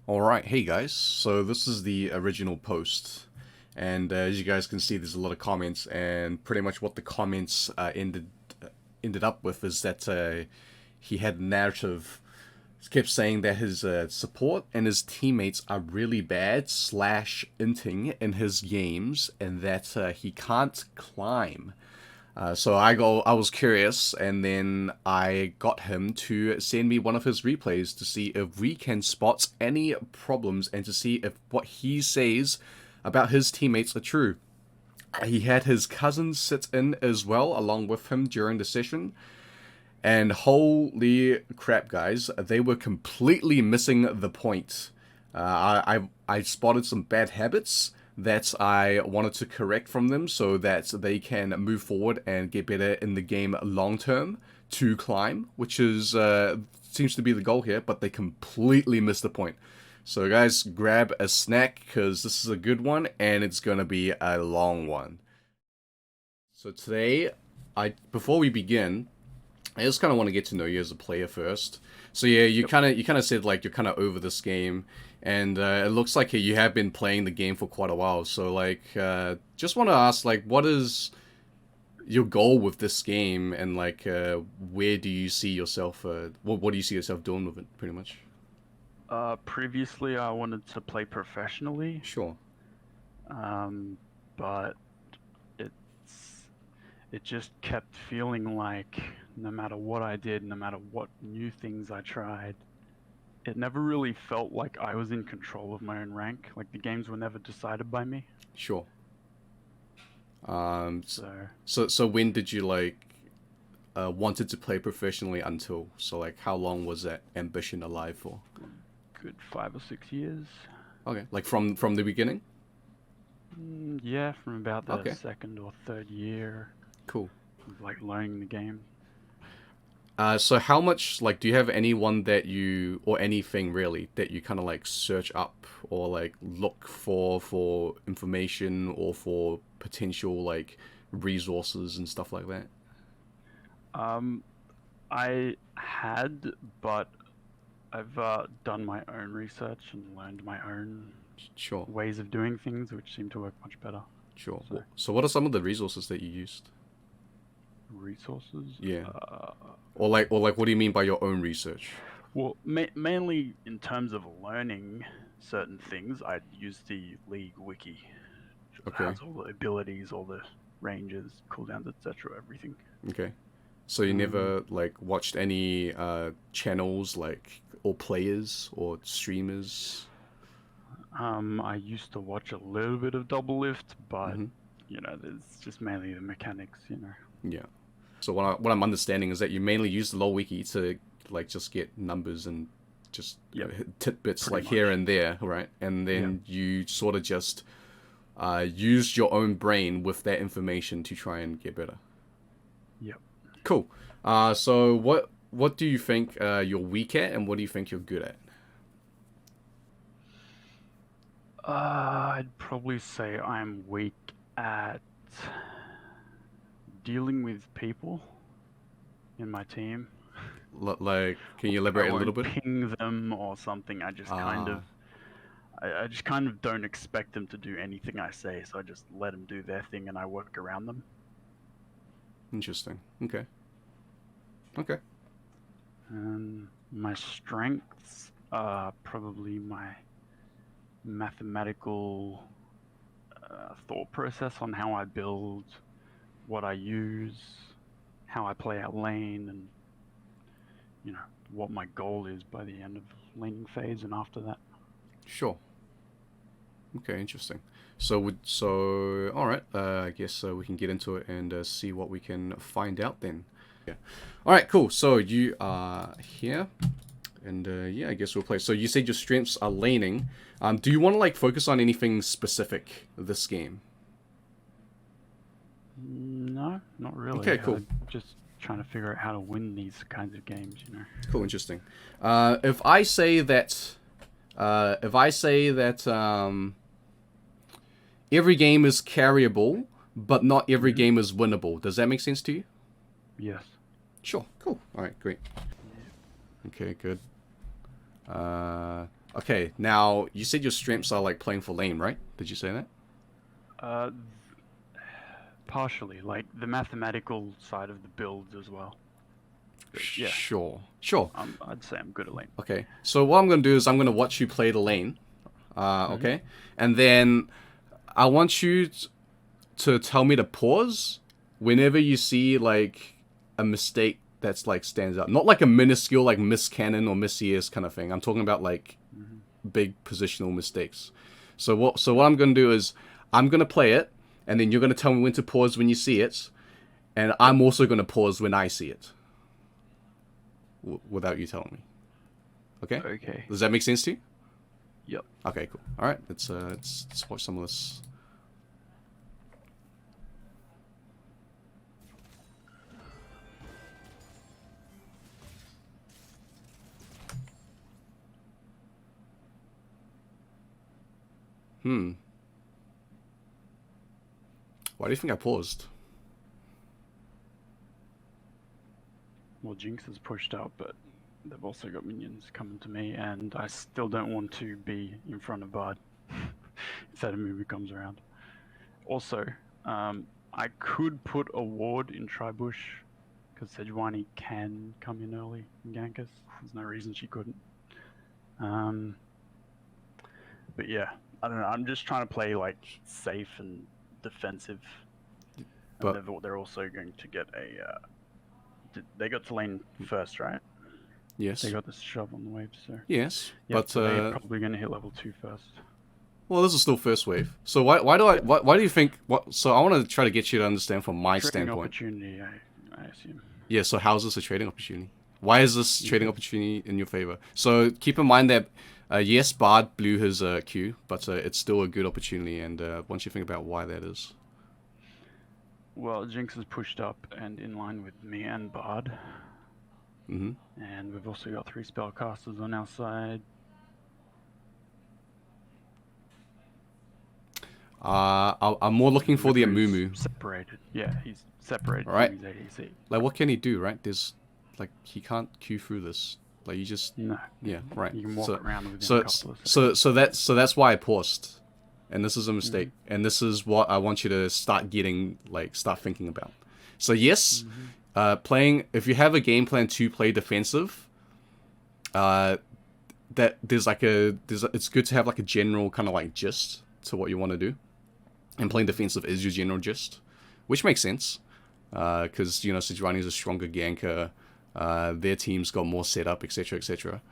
Alright, hey guys, so this is the original post, and as you guys can see there's a lot of comments, and pretty much what the comments ended up with is that he had a narrative, kept saying that his support and his teammates are really bad slash inting in his games, and that he can't climb. So I was curious, and then I got him to send me one of his replays to see if we can spot any problems and to see if what he says about his teammates are true. He had his cousins sit in as well along with him during the session, and holy crap, guys, they were completely missing the point. I spotted some bad habits that I wanted to correct from them so that they can move forward and get better in the game long term to climb, which is seems to be the goal here, but they completely missed the point. So guys, grab a snack because this is a good one and it's gonna be a long one. So today, before we begin, I just kind of want to get to know you as a player first. So yeah, you kind of said like you're kind of over this game, and it looks like you have been playing the game for quite a while. So like, just want to ask, like, what is your goal with this game, and like, where do you see yourself? What do you see yourself doing with it, pretty much? Previously I wanted to play professionally, Sure. but it just kept feeling like no matter what I did, no matter what new things I tried, it never really felt like I was in control of my own rank. Like the games were never decided by me. Sure. So So when did you like wanted to play professionally until? So like, how long was that ambition alive for? good 5 or 6 years. Okay, like from the beginning. Yeah, from about the Okay, second or third year cool. of like learning the game. So how much, like, do you have anyone that you, or anything really, that you kind of like search up or like look for information or for potential like resources and stuff like that? Um, I had, but I've done my own research and learned my own Sure, ways of doing things, which seem to work much better. sure. So, So what are some of the resources that you used? resources. Yeah. Or like, what do you mean by your own research? Well, mainly in terms of learning certain things, I'd use the League wiki. It Okay, has all the abilities, all the ranges, cooldowns, etc. Everything. okay. So you Um, never like watched any channels like or players or streamers? I used to watch a little bit of double lift, but Mm-hmm. it's just mainly the mechanics. Yeah. So what I'm understanding is that you mainly use the LoL wiki to like just get numbers and just Yep, hit tidbits pretty like here much. and there, right? And Yep, then you sort of just use your own brain with that information to try and get better. yep. Cool. So what do you think you're weak at, and what do you think you're good at? I'd probably say I'm weak at dealing with people in my team. Like, can you I elaborate a little won't bit? ping them or something. Ah, I just kind of don't expect them to do anything I say, so I just let them do their thing and I work around them. interesting. Okay. Okay. And my strengths are probably my mathematical thought process on how I build, what I use, how I play out lane, and you know what my goal is by the end of laning phase and after that. Sure. Okay, interesting. So all right. I guess we can get into it and see what we can find out then. Yeah. All right. Cool. So you are here, and yeah, I guess we'll play. So you said your strengths are laning. Do you want to like focus on anything specific this game? No, not really. Okay. Cool. Just trying to figure out how to win these kinds of games. Cool. Interesting. If I say that, every game is carryable, but not every Hmm. game is winnable. Does that make sense to you? Yes. Sure. Cool. All right. Great. Yeah. Okay. Good. Uh, Okay, now you said your strengths are like playing for lane, right? Did you say that? Uh, partially, like the mathematical side of the builds as well. But yeah, Sure, sure. I'd say I'm good at lane. Okay, so what I'm gonna do is I'm gonna watch you play the lane. Okay, and then I want you to tell me to pause whenever you see like a mistake that's like stands out. Not like a minuscule like miss cannon or miss ES kind of thing. I'm talking about like big positional mistakes. So what I'm gonna do is I'm gonna play it, and then you're gonna tell me when to pause when you see it, and I'm also gonna pause when I see it. Without you telling me. Okay? Okay. Does that make sense to you? Yep. Okay, cool. Alright, let's watch some of this. Why do you think I paused? Well, Jinx is pushed out, but they've also got minions coming to me, and I still don't want to be in front of Bard if that movie comes around. Also, I could put a ward in Tribush, because Sejuani can come in early and gank us. There's no reason she couldn't. But yeah, I don't know. I'm just trying to play like safe and defensive. But and they're also going to get a. They got to lane first, right? yes. They got this shove on the wave, so. Yes, Yep, but so they're probably going to hit level 2 first. well, this is still first wave. So why do you think what? So I want to try to get you to understand from my Trading standpoint. opportunity, I assume. Yeah. So how is this a trading opportunity? Why is this trading opportunity in your favor? So keep in mind that yes, Bard blew his Q, but it's still a good opportunity. And once you think about why that is. Well, Jinx is pushed up and in line with me and Bard. Mm-hmm. And we've also got 3 spellcasters on our side. I'm more looking for the Amumu. Separated. Yeah, he's separated Right. from his ADC. Like, what can he do, right? There's, like, he can't Q through this. Like, you just... No. Yeah, right. You can walk around within so, a couple of seconds. so that's why I paused. And this is a mistake. And this is what I want you to start getting, like, start thinking about. So, yes, playing... If you have a game plan to play defensive, that there's, like, it's good to have, like, a general kind of, like, gist to what you want to do. And playing defensive is your general gist, which makes sense, because you know Sejuani is a stronger ganker, their team's got more setup, etc., etc.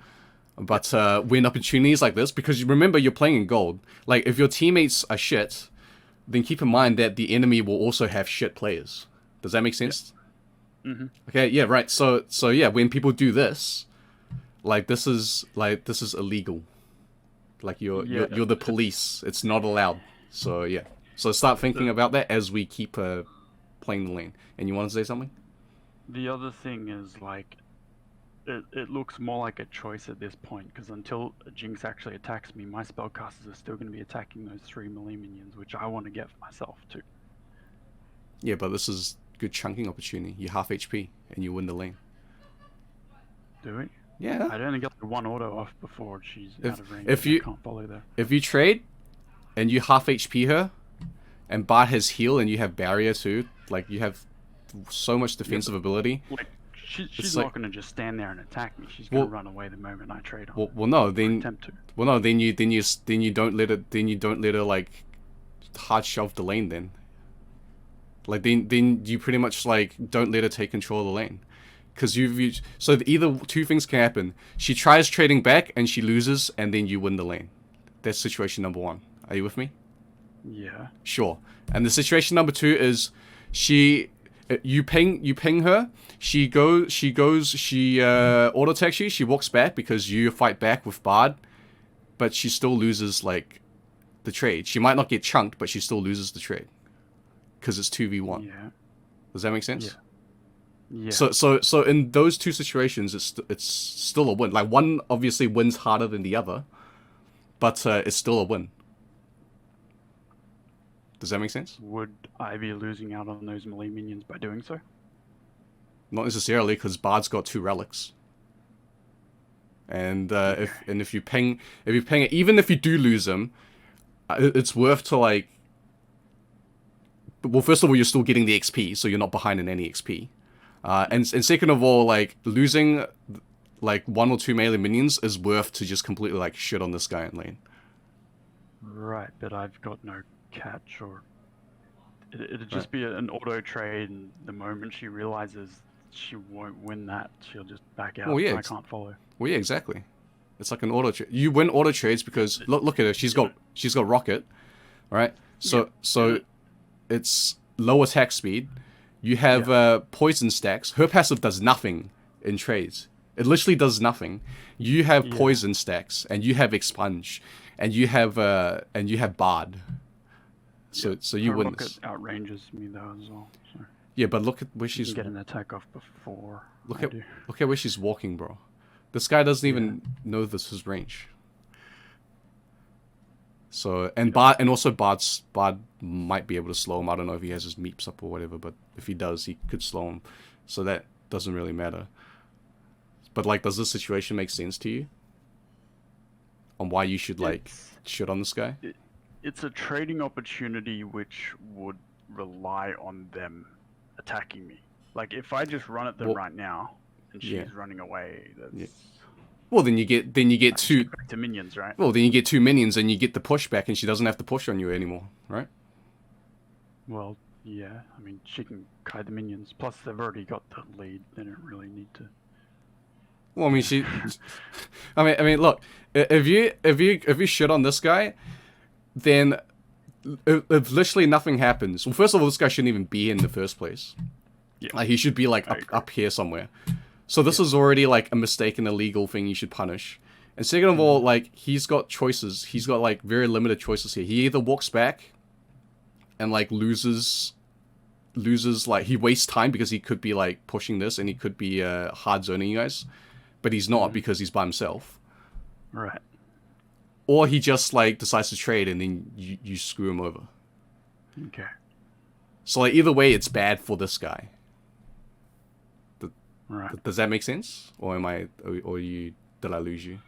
But when opportunities like this, because remember you're playing in gold, like if your teammates are shit, then keep in mind that the enemy will also have shit players. Does that make sense? Yeah. Mm-hmm. Okay, yeah, right. So yeah, when people do this, this is illegal. Like you're the police. It's not allowed. So yeah. So start thinking about that as we keep playing the lane. And you want to say something? The other thing is, like, it looks more like a choice at this point, because until Jinx actually attacks me, my spellcasters are still going to be attacking those 3 melee minions, which I want to get for myself, too. Yeah, but this is good chunking opportunity. You're half HP, and you win the lane. Do we? Yeah. I'd only got the 1 auto off before she's out of range. I can't follow there. If you trade, and you half HP her, and Bart has heal and you have barrier too, like you have so much defensive ability. Like she's not gonna just stand there and attack me. She's gonna run away the moment I trade on. Well, no, then attempt to. Well, no, then you don't let her like hard shove the lane. Then, like then you pretty much like don't let her take control of the lane, because so either two things can happen. She tries trading back and she loses, and then you win the lane. That's situation number 1. Are you with me? Yeah. Sure. And the situation number 2 is you ping her, she auto attacks you, she walks back because you fight back with Bard, but she still loses like the trade. She might not get chunked, but she still loses the trade. Because it's 2v1. Yeah. Does that make sense? Yeah. So in those two situations it's still a win. Like one obviously wins harder than the other, but it's still a win. Does that make sense? Would I be losing out on those melee minions by doing so? Not necessarily, because Bard's got 2 relics. And if you ping it, even if you do lose him, it's worth to like. Well, first of all, you're still getting the XP, so you're not behind in any XP. And second of all, like losing like 1 or 2 melee minions is worth to just completely like shit on this guy in lane. Right, but I've got no catch, or it'd just be an auto trade, and the moment she realizes she won't win that, she'll just back out. Well, yeah, and I can't follow. Well, yeah, exactly. It's like an auto trade. You win auto trades because look at her. She's got rocket, right? So it's low attack speed. You have poison stacks. Her passive does nothing in trades. It literally does nothing. You have poison stacks, and you have expunge, and you have bard. So you win. Rocket outranges me though as well. So Yeah, but look at where she's. get an attack off before. Look at where she's walking, bro. This guy doesn't even know this is his range. So Bard might be able to slow him. I don't know if he has his meeps up or whatever, but if he does, he could slow him. So that doesn't really matter. But like, does this situation make sense to you? On why you should like shit on this guy? It's a trading opportunity which would rely on them attacking me. Like if I just run at them right now and she's running away, that's well, then you get two back to minions, right? Well, then you get 2 minions and you get the pushback, and she doesn't have to push on you anymore, right? Well, yeah. I mean, she can kite the minions. Plus, they've already got the lead. They don't really need to. Well, I mean, I mean, look. If you shit on this guy, then if literally nothing happens. Well, first of all, this guy shouldn't even be here in the first place. Yeah. Like, he should be like up here somewhere. So this is already like a mistake and illegal thing you should punish. And second of all, like, he's got choices. He's got like very limited choices here. He either walks back and like loses like, he wastes time because he could be like pushing this and he could be hard zoning you guys, but he's not because he's by himself. Right. Or he just like decides to trade and then you screw him over. Okay. So like, either way, it's bad for this guy. Right. Does that make sense? Or did I lose you?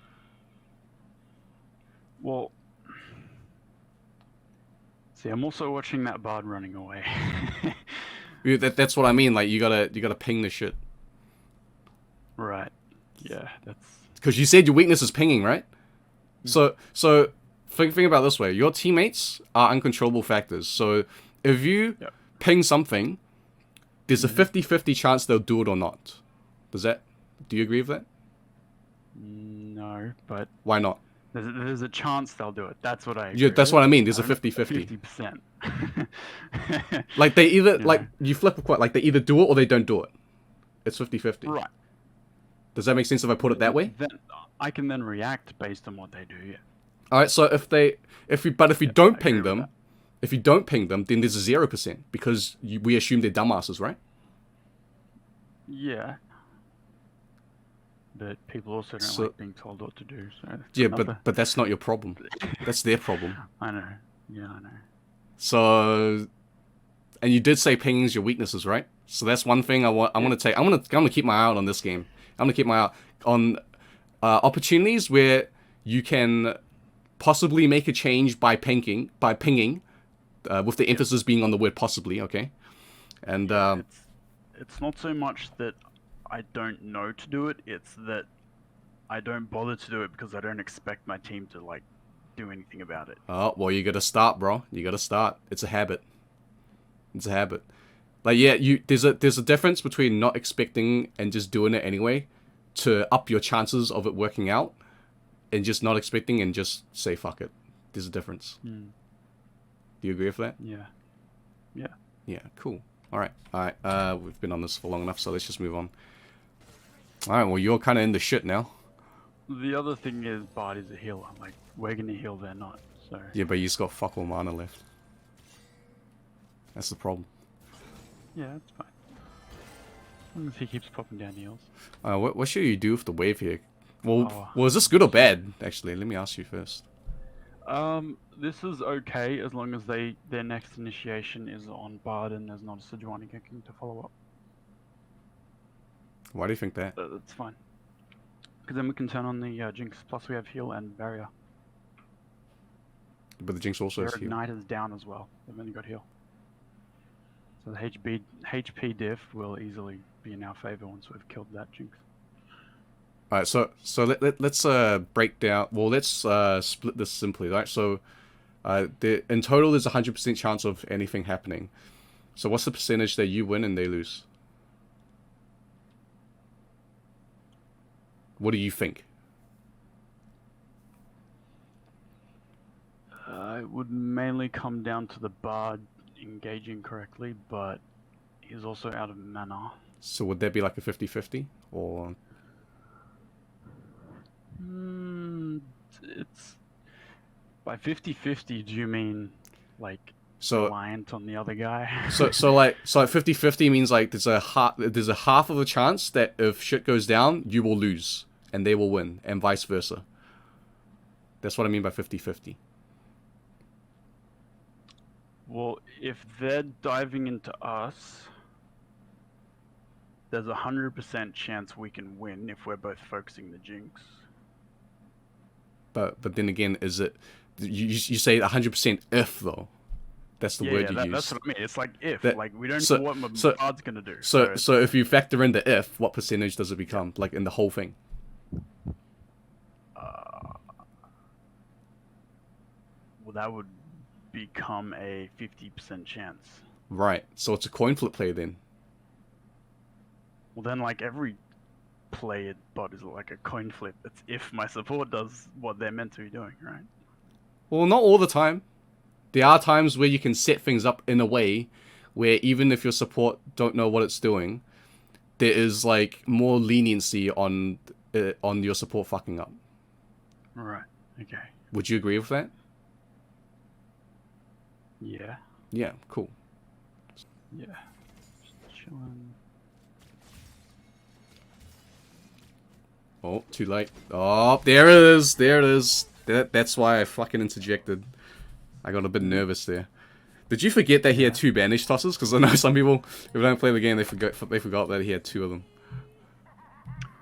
Well, see, I'm also watching that bard running away. That's what I mean. Like, you gotta ping the shit. Right. Yeah, that's... Because you said your weakness is pinging, right? So think about it this way. Your teammates are uncontrollable factors. So if you ping something, there's a 50-50 chance they'll do it or not. Do you agree with that? No, but... Why not? There's a chance they'll do it. That's what I agree. Yeah, that's what I mean. There's a 50-50. 50%. Like, they either... Like, you flip a coin. Like, they either do it or they don't do it. It's 50-50. Right. Does that make sense if I put it that way? Then I can then react based on what they do, yeah. Alright, so if you don't ping them, then there's a 0%. Because we assume they're dumbasses, right? Yeah. But people also don't like being told what to do. So yeah, but that's not your problem. That's their problem. I know. Yeah, I know. So, and you did say pinging's your weaknesses, right? So that's one thing I'm gonna take. I'm gonna keep my eye out on this game. I'm gonna keep my eye out on opportunities where you can possibly make a change by pinging, with the emphasis being on the word possibly. Okay, and it's not so much that I don't know to do it, it's that I don't bother to do it because I don't expect my team to like do anything about it. Oh, well, you gotta start, bro. You gotta start. It's a habit. It's a habit. Like, yeah, there's a difference between not expecting and just doing it anyway to up your chances of it working out, and just not expecting and just say fuck it. There's a difference. Do you agree with that? Yeah. Yeah. Yeah, cool. Alright, we've been on this for long enough, so let's just move on. Alright, well, you're kind of in the shit now. The other thing is, Bard is a healer. Like, we're gonna heal, they're not, so... Yeah, but you just got fuck all mana left. That's the problem. Yeah, that's fine. As long as he keeps popping down heals. What should you do with the wave here? Well, is this good or bad, actually? Let me ask you first. This is okay as long as their next initiation is on Bard and there's not a Sejuani King to follow up. Why do you think that? That's fine. Because then we can turn on the Jinx. Plus we have heal and barrier. But the Jinx also Their has heal. ignite is down as well. They've only got heal. So the HP diff will easily be in our favor once we've killed that Jinx. Alright, so let's break down. Well, let's split this simply, right? So, in total, there's a 100% chance of anything happening. So, what's the percentage that you win and they lose? What do you think? It would mainly come down to the bard engaging correctly, but he's also out of mana. So, would that be like a 50-50 or? It's by 50-50. Do you mean like So reliant on the other guy? so like 50-50 means like there's a half of a chance that if shit goes down, you will lose and they will win, and vice versa. That's what I mean by 50-50. Well, if they're diving into us, there's a 100% chance we can win if we're both focusing the Jinx. But then again, is it you say 100% if though? That's the word you use. That's what I mean. It's like if, like we don't so, know what my so, bard's gonna do. So if you factor in the if, what percentage does it become? Like in the whole thing? Well, that would become a 50% chance. Right. So it's a coin flip play then. Well, then like every play bot is like a coin flip. It's if my support does what they're meant to be doing, right? Well, not all the time. There are times where you can set things up in a way where even if your support don't know what it's doing, there is like more leniency on your support fucking up. Right. Okay. Would you agree with that? Yeah. Yeah. Cool. Yeah. Just chilling. Oh, too late. Oh, there it is. There it is. That's why I fucking interjected. I got a bit nervous there. Did you forget that he had 2 banish tosses? Because I know some people, if they don't play the game, they forgot that he had 2 of them.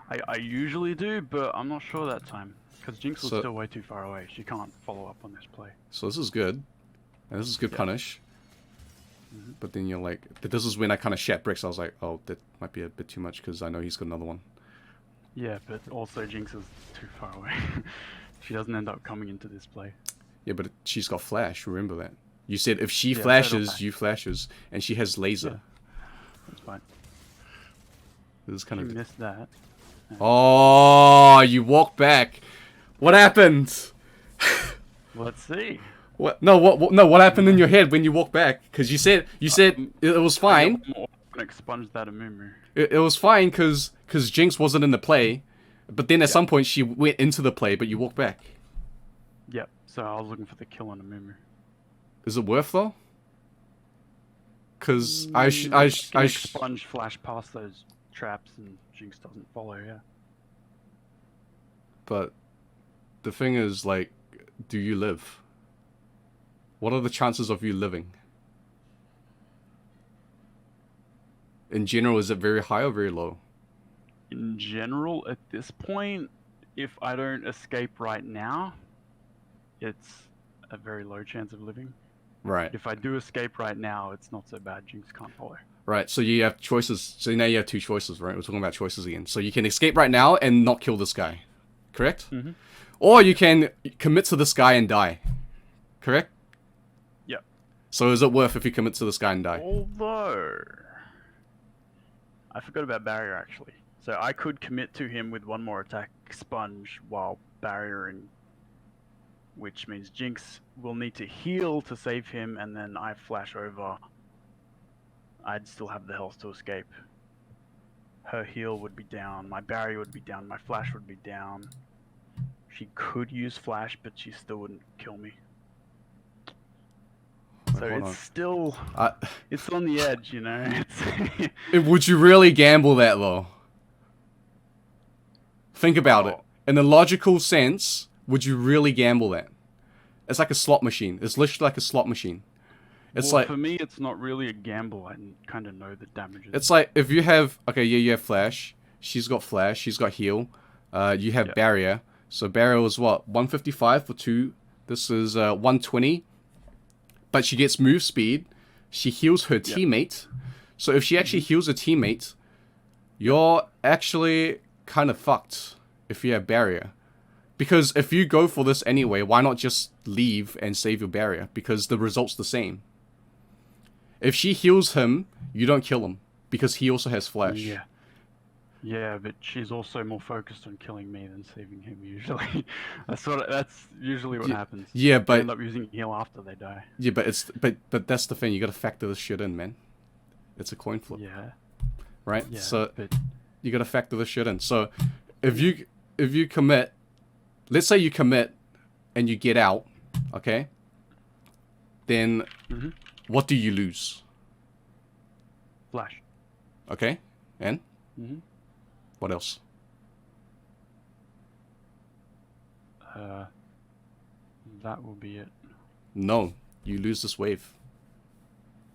I usually do, but I'm not sure that time. Because Jinx was still way too far away. She can't follow up on this play. So this is good. And this is good punish. But then you're like... This is when I kind of shat bricks. I was like, oh, that might be a bit too much because I know he's got another one. Yeah, but also Jinx is too far away. She doesn't end up coming into this play. Yeah, but she's got flash. Remember that. You said if she flashes, you flashes. And she has laser. Yeah. That's fine. This is kind of... You missed that. Oh, you walk back. What happened? Let's see. What? No, what happened in your head when you walked back? Because you said it was fine. Expunge that Amumu. It was fine because Jinx wasn't in the play, but then at some point she went into the play, but you walked back. Yep. So I was looking for the kill on Amumu. Is it worth though? Because I expunge flash past those traps and Jinx doesn't follow. Yeah. But the thing is, like, do you live? What are the chances of you living? In general, is it very high or very low? In general, at this point, if I don't escape right now, it's a very low chance of living. Right. If I do escape right now, it's not so bad. Jinx can't follow. Right, so you have choices. So now you have 2 choices, right? We're talking about choices again. So you can escape right now and not kill this guy. Correct? Mm-hmm. Or you can commit to this guy and die. Correct? Yep. So is it worth if you commit to this guy and die? Although... I forgot about barrier, actually. So I could commit to him with 1 more attack, expunge, while barriering. Which means Jinx will need to heal to save him, and then I flash over. I'd still have the health to escape. Her heal would be down, my barrier would be down, my flash would be down. She could use flash, but she still wouldn't kill me. So it's still... it's on the edge, you know? Would you really gamble that, though? Think about it. In a logical sense, would you really gamble that? It's like a slot machine. It's literally like a slot machine. It's well, like... for me, it's not really a gamble. I kind of know the damages. It's like, if you have... Okay, yeah, you have flash. She's got flash. She's got heal. You have Yeah. barrier. So barrier was what? 155 for 2. This is 120. But she gets move speed. She heals her teammate. So if she actually heals a teammate, you're actually kind of fucked if you have barrier. Because if you go for this anyway, why not just leave and save your barrier? Because the result's the same. If she heals him, you don't kill him. Because he also has flash. Yeah. Yeah, but she's also more focused on killing me than saving him usually. That's usually what happens. Yeah, They but end up using heal after they die. yeah, but that's the thing. You got to factor this shit in, man. It's a coin flip, Yeah. right? Yeah. So But you got to factor this shit in. So if you commit, let's say you commit and you get out, okay? Then what do you lose? flash. Okay, and Mm-hmm. what else? That will be it. No, you lose this wave.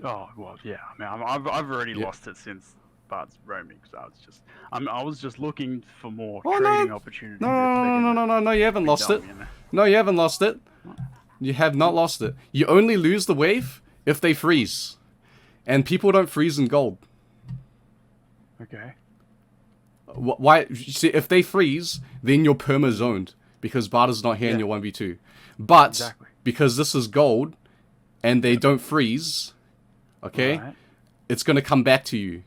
Oh well, yeah. I mean, I've already lost it since Bart's roaming. So I was just looking for more trading opportunities. No, you haven't lost it. You know? No, you haven't lost it. You have not lost it. You only lose the wave if they freeze. And people don't freeze in gold. Okay. Why? See, if they freeze, then you're perma-zoned. Because Barter's not here in your 1v2. But, because this is gold, and they don't freeze, okay, it's going to come back to you.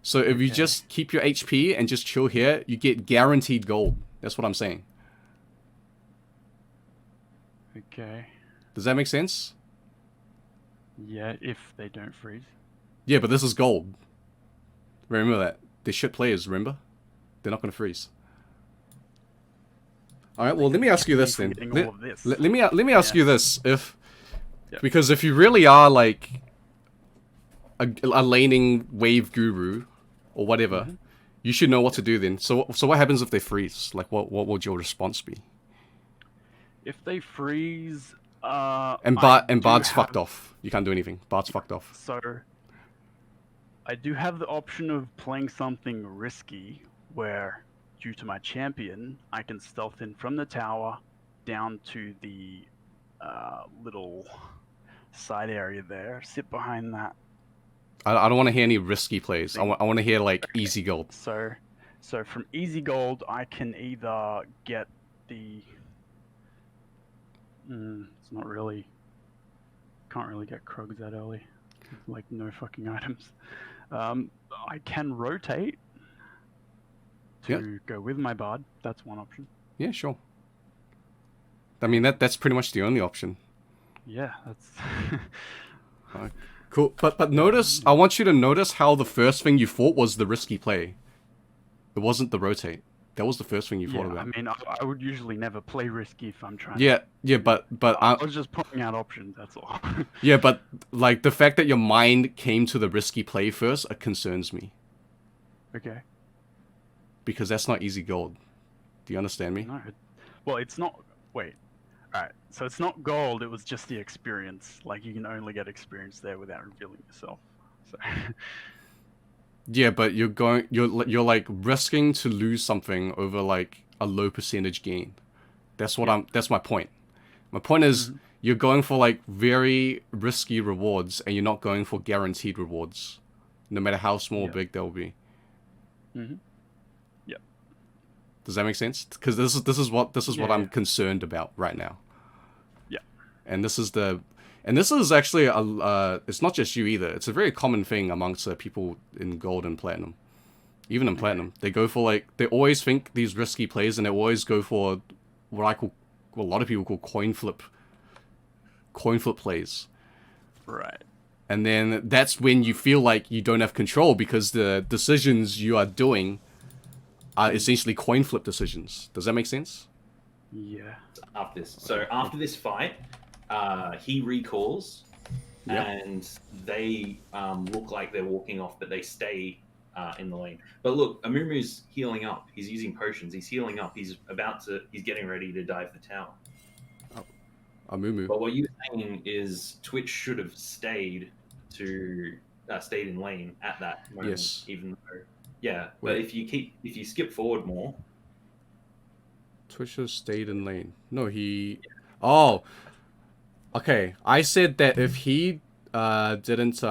So if you just keep your HP and just chill here, you get guaranteed gold. That's what I'm saying. Okay. Does that make sense? Yeah, if they don't freeze. Yeah, but this is gold. Remember that. They're shit players, remember? They're not going to freeze. Alright, well, let me ask you this then. Let me ask you this. Because if you really are, like, a laning wave guru, or whatever, you should know what to do then. So what happens if they freeze? Like, what would your response be? If they freeze, and Bard's fucked off. You can't do anything. Bard's fucked off. So I do have the option of playing something risky, where due to my champion, I can stealth in from the tower down to the little side area there, sit behind that. I don't want to hear any risky plays. I want to hear, like, easy gold. So from easy gold, I can either get the... it's not really... Can't really get Krugs that early. Like, no fucking items. I can rotate to go with my Bard. That's one option. Yeah, sure. I mean, that's pretty much the only option. Yeah, that's... Cool. But notice, I want you to notice how the first thing you thought was the risky play. It wasn't the rotate. That was the first thing you thought about. I mean, I would usually never play risky if I'm trying but I was just pointing out options, that's all. Yeah, but, like, the fact that your mind came to the risky play first, it concerns me. Okay. Because that's not easy gold. Do you understand me? No. Well, it's not... Wait. Alright, so it's not gold, it was just the experience. Like, you can only get experience there without revealing yourself. So... Yeah, but you're like risking to lose something over, like, a low percentage gain. That's what that's my point. My point is you're going for, like, very risky rewards and you're not going for guaranteed rewards. No matter how small or big they'll be. Yep. Does that make sense? Because this is what I'm concerned about right now. Yeah. And this is actually it's not just you either. It's a very common thing amongst people in gold and platinum. Even in platinum, they go for, like, they always think these risky plays, and they always go for what a lot of people call coin flip plays. Right. And then that's when you feel like you don't have control because the decisions you are doing are essentially coin flip decisions. Does that make sense? Yeah. After this fight, he recalls, and they look like they're walking off, but they stay in the lane. But look, Amumu's healing up. He's using potions. He's healing up. He's getting ready to dive the tower. Amumu. But what you're saying is Twitch should have stayed in lane at that moment. Yes. Even though, but if you skip forward more, Twitcher stayed in lane. No, he... Oh. Okay, I said that if he didn't...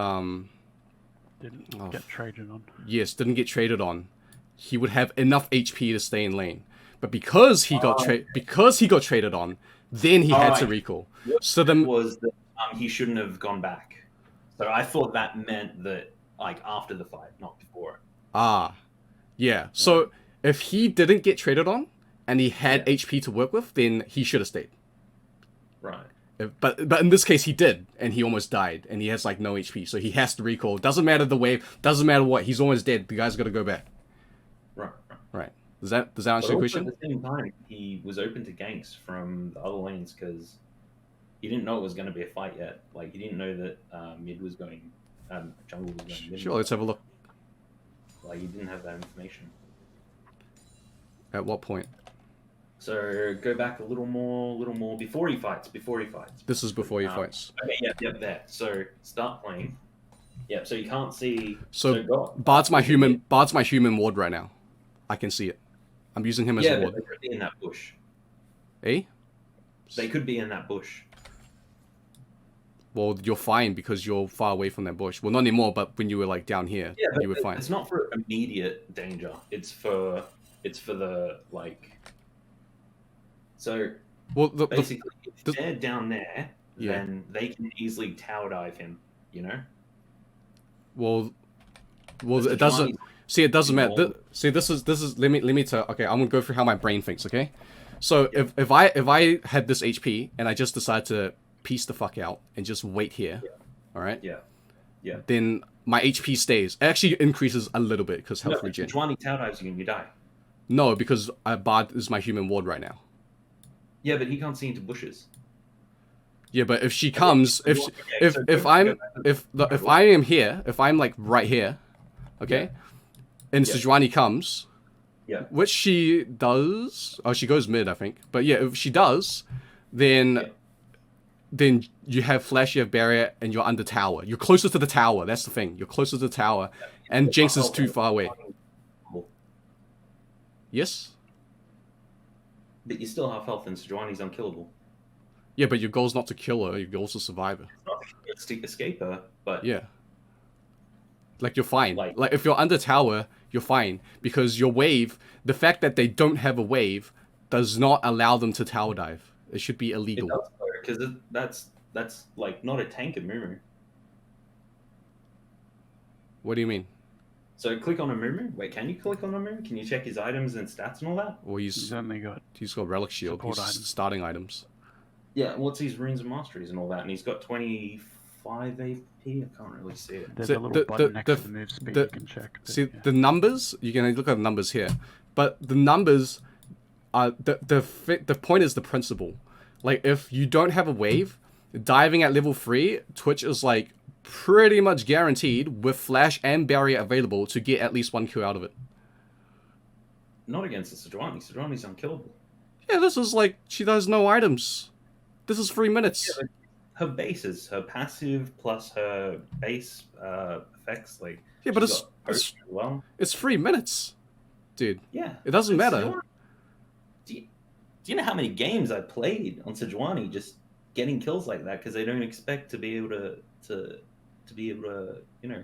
Didn't get traded on. Yes, didn't get traded on, he would have enough HP to stay in lane. But because he got traded on, then he had to recall. So then was that he shouldn't have gone back. So I thought that meant that like after the fight, not before. Ah, yeah. So if he didn't get traded on and he had HP to work with, then he should have stayed. Right. But in this case, he did, and he almost died, and he has like no HP, so he has to recall. Doesn't matter the wave, doesn't matter what. He's almost dead. The guy's got to go back. Right. Does that answer your question? At the same time, he was open to ganks from the other lanes because he didn't know it was going to be a fight yet. Like he didn't know that mid was going, jungle was going mid. Sure, let's have a look. Like he didn't have that information. At what point? So go back a little more before he fights. This is before he fights. Okay, yeah, there. So start playing. Yeah, so you can't see. So Bard's my human ward right now. I can see it. I'm using him as a ward. They could be in that bush. Eh? They could be in that bush. Well, you're fine because you're far away from that bush. Well, not anymore, but when you were like down here, you were fine. It's not for immediate danger. It's for the like. So, basically, if they're down there, then they can easily tower dive him, you know? Well, it doesn't... See, it doesn't matter. This is... Let me tell... Okay, I'm gonna go through how my brain thinks, okay? So, if I had this HP, and I just decide to piece the fuck out, and just wait here, alright? Yeah. Then my HP stays. It actually increases a little bit, because health regen. If Juani tower dives you and you die. No, because Bard is my human ward right now. Yeah, but he can't see into bushes. Yeah, but if she comes, if I am here, if I'm like right here, okay, and Sejuani comes, which she does. Oh, she goes mid, I think. But yeah, if she does, then you have flash, you have barrier, and you're under tower. You're closer to the tower. That's the thing. You're closer to the tower, and Jinx is too far away. Yes. But you still have health and Sejuani's unkillable. Yeah, but your goal's not to kill her, your goal's to survive her. It's to escape her, but... Yeah. Like, you're fine. Like, if you're under tower, you're fine. Because your wave, the fact that they don't have a wave, does not allow them to tower dive. It should be illegal. It does, because that's, like, not a tank in Mumu. What do you mean? So click on a Mumu. Wait, can you click on a Mumu? Can you check his items and stats and all that? Well, he's got relic shield. He's starting items. Yeah, what's his runes and masteries and all that? And he's got 25 AP. I can't really see it. There's a little button next to the move speed you can check. See, the numbers, you can look at the numbers here. But the numbers are... The point is the principle. Like, if you don't have a wave, diving at level 3, Twitch is like pretty much guaranteed with flash and barrier available to get at least 1 kill out of it. Not against the Sejuani. Sejuani's unkillable. Yeah, this is like, she does no items. This is 3 minutes. Yeah, her bases, her passive plus her base effects, like... Yeah, but it's 3 minutes. Dude. Yeah. It doesn't matter. Do you know how many games I played on Sejuani just getting kills like that because they don't expect to be able to you know,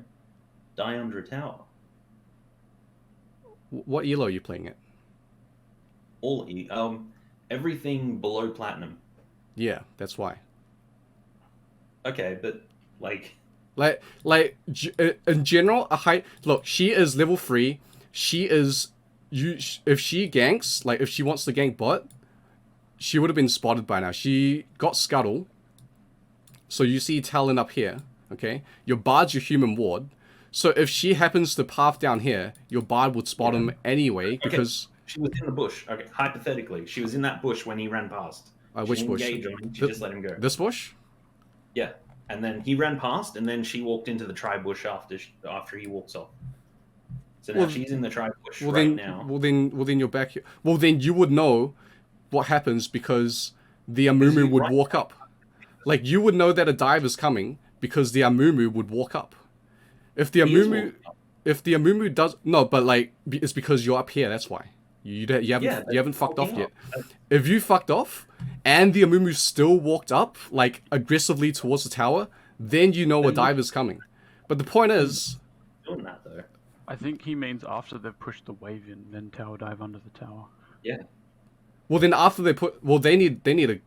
die under a tower? What elo are you playing at? All everything below platinum. Yeah, that's why. Okay, but like in general, look. She is level 3. She is if she ganks, like if she wants to gank bot, she would have been spotted by now. She got scuttle. So you see Talon up here, okay? Your Bard's your human ward. So if she happens to path down here, your Bard would spot him anyway because she was in the bush. Okay, hypothetically, she was in that bush when he ran past. Which bush? She just let him go. This bush? Yeah, and then he ran past, and then she walked into the tri bush after he walks off. So now she's in the tri bush now. Well then you're back here. Well then you would know what happens because the Amumu would walk up. Like you would know that a dive is coming because the Amumu would walk up. If the Amumu does no, but like it's because you're up here. That's why. You haven't fucked off walking yet. up. If you fucked off, and the Amumu still walked up like aggressively towards the tower, then you know a dive is coming. But the point is, Doing that though. I think he means after they've pushed the wave in, then tower dive under the tower. Yeah. well, then after they need a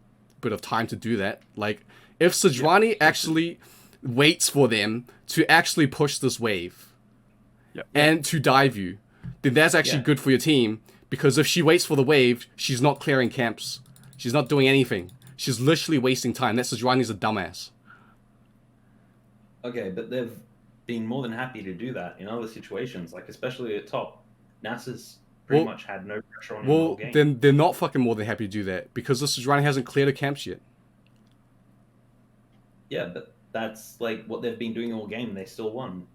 bit of time to do that. Like, if Sejuani actually waits for them to actually push this wave and to dive you, then that's actually good for your team, because if she waits for the wave, she's not clearing camps. She's not doing anything. She's literally wasting time. That Sejuani's a dumbass. Okay, but they've been more than happy to do that in other situations, like especially at top. NASA's pretty much had no pressure on him all game. Then they're not fucking more than happy to do that, because the Sejuani hasn't cleared her camps yet. Yeah, but that's like what they've been doing all game, and they still won.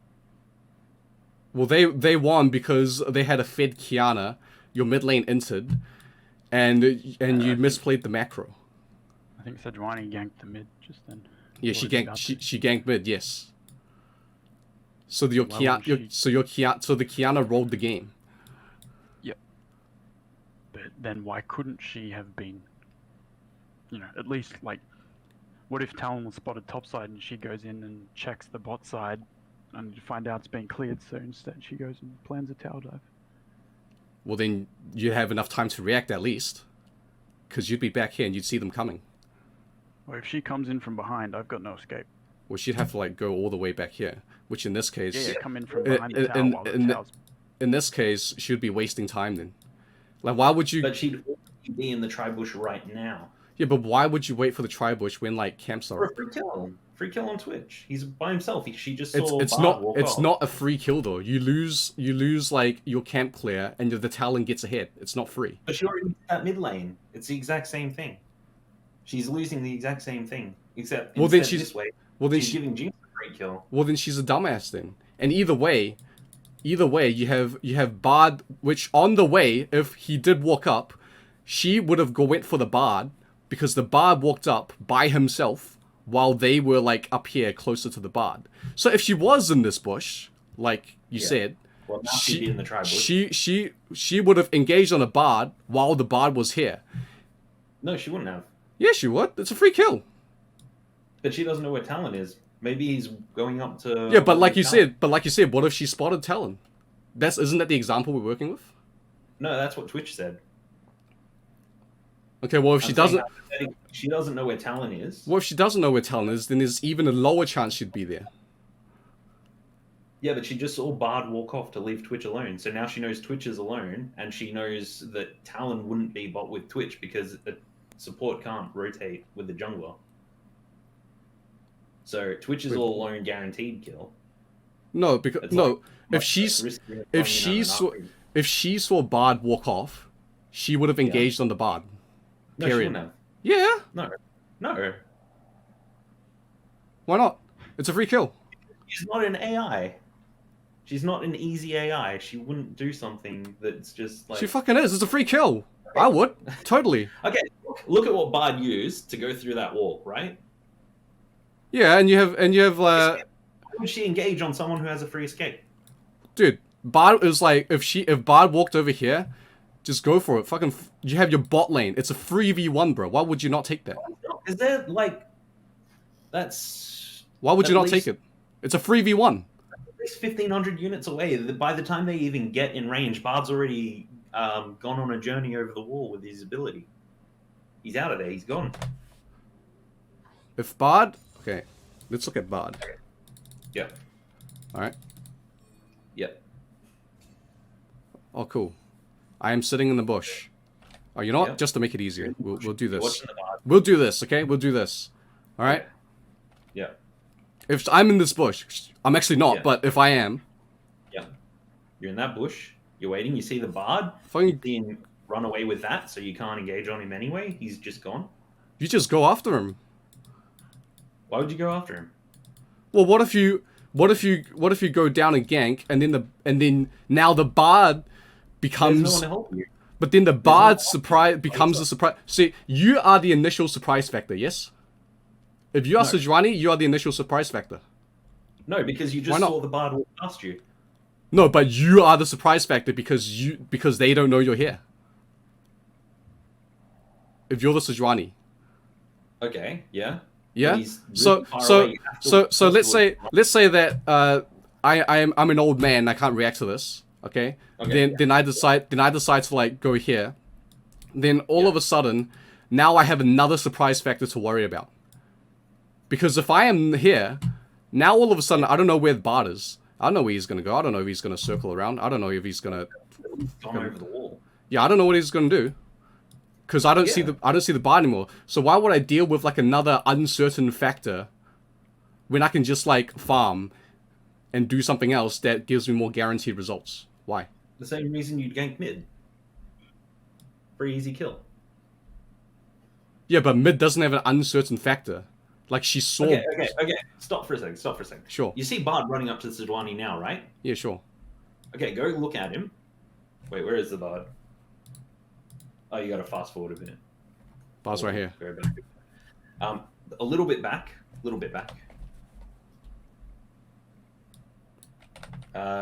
Well, they won because they had a fed Kiana, your mid lane entered, and you misplayed the macro. I think Sejuani ganked the mid just then. Yeah, she ganked mid, yes. So the Kiana rolled the game. Yep. But then why couldn't she have been, at least like, what if Talon was spotted topside and she goes in and checks the bot side and you find out it's been cleared, so instead she goes and plans a tower dive? Well, then you have enough time to react at least, because you'd be back here and you'd see them coming. Or if she comes in from behind, I've got no escape. Well, she'd have to like go all the way back here, which in this case, Yeah, come in from behind the tower while the tower's... in this case, she would be wasting time then. Like, why would you? But she'd be in the tri-bush right now. Yeah, but why would you wait for the tri-bush when like camps are? For a free kill on Twitch. He's by himself. She just saw it's Bard walk off. not a free kill though. You lose like your camp clear, and the Talon gets ahead. It's not free. But she already did that mid lane. It's the exact same thing. She's losing the exact same thing, except this way. Well, then she's giving Jinx a free kill. Well, then she's a dumbass then. And either way, you have Bard, which on the way, if he did walk up, she would have went for the Bard, because the Bard walked up by himself while they were like up here closer to the Bard. So if she was in this bush, like you said, well, now she'd be in the tri-bush. she would have engaged on a Bard while the Bard was here. No, she wouldn't have. Yeah, she would. It's a free kill. But she doesn't know where Talon is. Maybe he's going up to... Yeah, but like you said, what if she spotted Talon? Isn't that the example we're working with? No, that's what Twitch said. Okay, well, if she doesn't know where Talon is. Well, if she doesn't know where Talon is, then there's even a lower chance she'd be there. Yeah, but she just saw Bard walk off to leave Twitch alone. So now she knows Twitch is alone, and she knows that Talon wouldn't be bot with Twitch because a support can't rotate with the jungler. So Twitch is all alone, guaranteed kill. No, because if she saw Bard walk off, she would have engaged on the Bard. No, she wouldn't have. Yeah. No. Why not? It's a free kill. She's not an AI. She's not an easy AI. She wouldn't do something that's just like... She fucking is. It's a free kill. I would. Totally. Okay, look at what Bard used to go through that wall, right? Yeah, and you have Why would she engage on someone who has a free escape? Dude, Bard is like, if Bard walked over here, just go for it. Fucking, you have your bot lane. It's a 3v1, bro. Why would you not take that? Is there like... That's... Why would you not take it? It's a 3v1. At least 1,500 units away. By the time they even get in range, Bard's already gone on a journey over the wall with his ability. He's out of there. He's gone. If Bard... Okay, let's look at Bard. Okay. Yep. Alright. Yep. Oh, cool. I am sitting in the bush. Oh, you know what? Just to make it easier, we'll do this. We'll do this, okay? We'll do this. Alright? Yeah. If I'm in this bush, I'm actually not, but if I am... Yeah. You're in that bush, you're waiting, you see the Bard, then run away with that, so you can't engage on him anyway, he's just gone. You just go after him. Why would you go after him? Well, what if you go down and gank, and then now the Bard becomes... There's no one to help you. But then the Bard becomes a surprise. See, you are the initial surprise factor, yes? If you are Sejuani, you are the initial surprise factor. No, because you just saw the Bard walk past you. No, but you are the surprise factor because they don't know you're here. if you're the Sejuani. Okay, yeah. Yeah. He's So really far so away, you have to so look so let's close to say that I'm an old man. I can't react to this. Okay. Okay, Then I decide to like go here. Then all Yeah. of a sudden, now I have another surprise factor to worry about. Because if I am here, now all of a sudden I don't know where the Bard is. I don't know where he's gonna go. I don't know if he's gonna circle around. I don't know if he's gonna. He's gone over the wall. Yeah, I don't know what he's gonna do. Because I don't see Yeah. the Bard anymore. So why would I deal with like another uncertain factor when I can just like farm and do something else that gives me more guaranteed results? Why? The same reason you'd gank mid. Pretty easy kill. Yeah, but mid doesn't have an uncertain factor. Like she saw. Okay. Stop for a second. Sure. You see Bard running up to the Sejuani now, right? Yeah, sure. Okay, go look at him. Wait, where is the Bard? Oh, you got to fast forward a minute. Bard's right here. Go back. A little bit back.